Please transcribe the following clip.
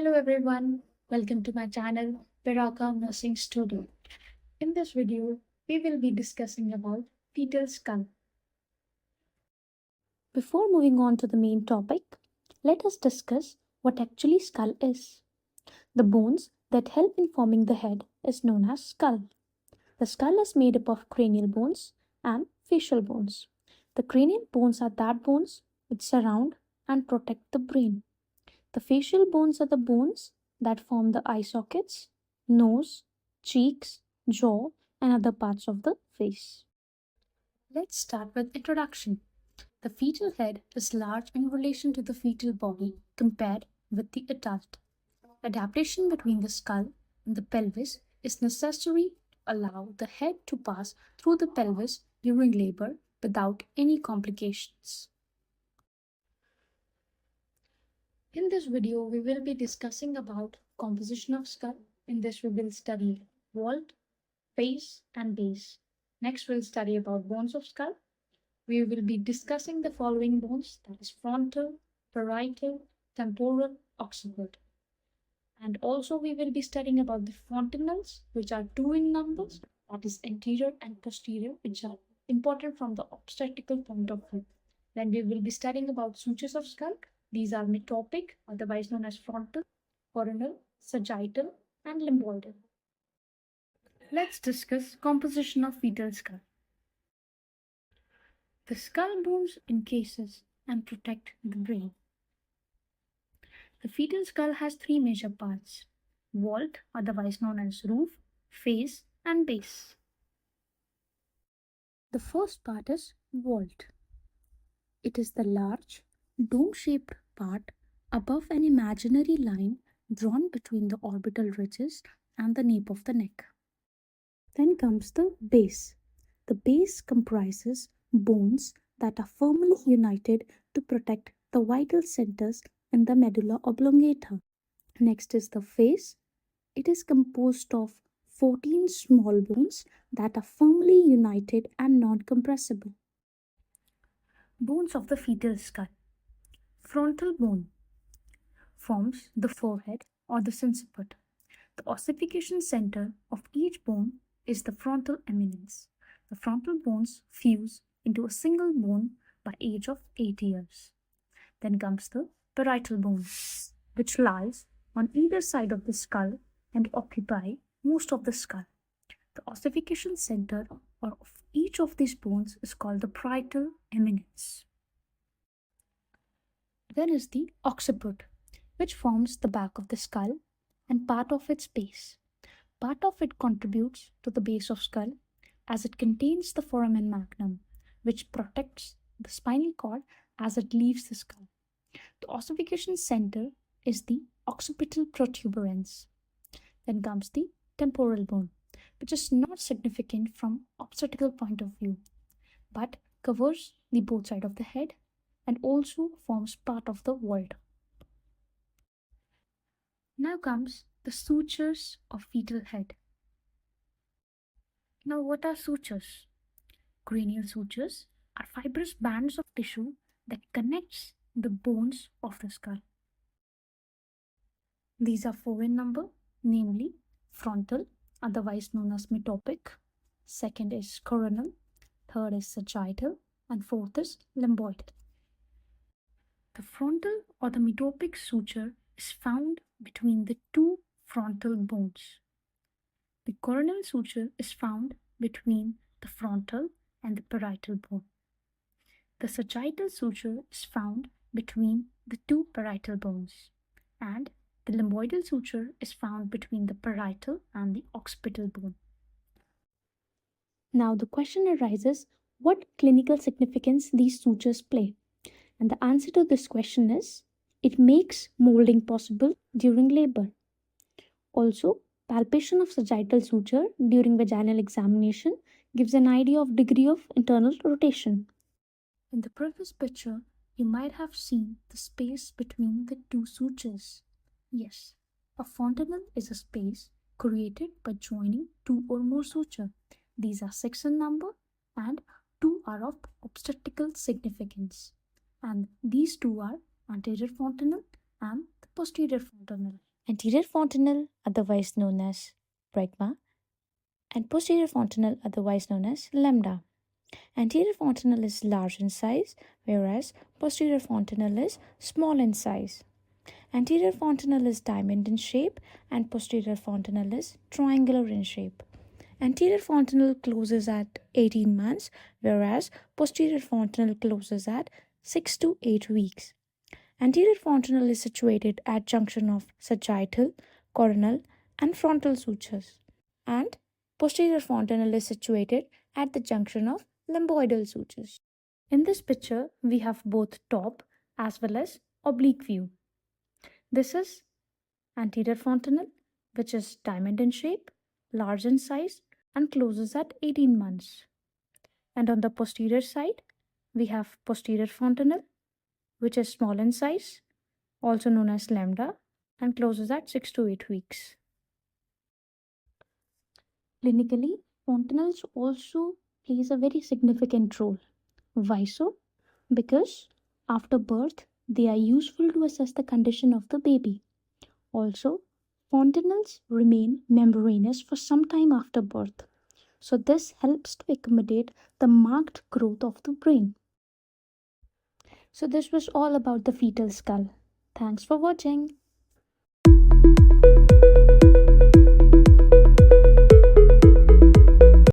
Hello everyone, welcome to my channel Piraka Nursing Studio. In this video, we will be discussing about fetal skull. Before moving on to the main topic, let us discuss what actually skull is. The bones that help in forming the head is known as skull. The skull is made up of cranial bones and facial bones. The cranial bones are that bones which surround and protect the brain. The facial bones are the bones that form the eye sockets, nose, cheeks, jaw, and other parts of the face. Let's start with introduction. The fetal head is large in relation to the fetal body compared with the adult. Adaptation between the skull and the pelvis is necessary to allow the head to pass through the pelvis during labor without any complications. In this video, we will be discussing about composition of skull. In this, we will study vault, face, and base. Next, we'll study about bones of skull. We will be discussing the following bones, that is frontal, parietal, temporal, occiput. And also we will be studying about the fontanelles, which are 2 in numbers, that is anterior and posterior, which are important from the obstetrical point of view. Then we will be studying about sutures of skull. These are metopic, otherwise known as frontal, coronal, sagittal, and limboidal. Let's discuss composition of fetal skull. The skull bones encases and protect the brain. The fetal skull has 3 major parts: vault, otherwise known as roof, face, and base. The first part is vault. It is the large, dome-shaped part above an imaginary line drawn between the orbital ridges and the nape of the neck. Then comes the base. The base comprises bones that are firmly united to protect the vital centers in the medulla oblongata. Next is the face. It is composed of 14 small bones that are firmly united and non-compressible. Bones of the fetal skull. Frontal bone forms the forehead or the sinciput. The ossification center of each bone is the frontal eminence. The frontal bones fuse into a single bone by age of 8 years. Then comes the parietal bone, which lies on either side of the skull and occupy most of the skull. The ossification center of each of these bones is called the parietal eminence. Then is the occiput, which forms the back of the skull and part of its base. Part of it contributes to the base of skull as it contains the foramen magnum, which protects the spinal cord as it leaves the skull. The ossification center is the occipital protuberance. Then comes the temporal bone, which is not significant from obstetrical point of view, but covers the both sides of the head and also forms part of the vault. Now comes the sutures of fetal head. Now, what are sutures? Cranial sutures are fibrous bands of tissue that connects the bones of the skull. These are 4 in number, namely frontal, otherwise known as metopic. Second is coronal, third is sagittal, and fourth is limboidal. The frontal or the metopic suture is found between the 2 frontal bones. The coronal suture is found between the frontal and the parietal bone. The sagittal suture is found between the 2 parietal bones, and the limboidal suture is found between the parietal and the occipital bone. Now the question arises, what clinical significance these sutures play? And the answer to this question is, it makes molding possible during labor. Also, palpation of sagittal suture during vaginal examination gives an idea of degree of internal rotation. In the previous picture, you might have seen the space between the 2 sutures. Yes, a fontanelle is a space created by joining 2 or more sutures. These are 6 in number and 2 are of obstetrical significance. And these 2 are anterior fontanelle and the posterior fontanelle. Anterior fontanelle, otherwise known as bregma, and posterior fontanelle, otherwise known as lambda. Anterior fontanelle is large in size, whereas posterior fontanelle is small in size. Anterior fontanelle is diamond in shape, and posterior fontanelle is triangular in shape. Anterior fontanelle closes at 18 months, whereas posterior fontanelle closes at 6 to 8 weeks. Anterior fontanelle is situated at junction of sagittal, coronal, and frontal sutures, and posterior fontanelle is situated at the junction of lambdoidal sutures. In this picture, we have both top as well as oblique view. This is anterior fontanelle, which is diamond in shape, large in size, and closes at 18 months. And on the posterior side, we have posterior fontanelle, which is small in size, also known as lambda, and closes at 6 to 8 weeks. Clinically, fontanelles also plays a very significant role. Why so? Because after birth, they are useful to assess the condition of the baby. Also, fontanelles remain membranous for some time after birth. So, this helps to accommodate the marked growth of the brain. So, this was all about the fetal skull. Thanks for watching.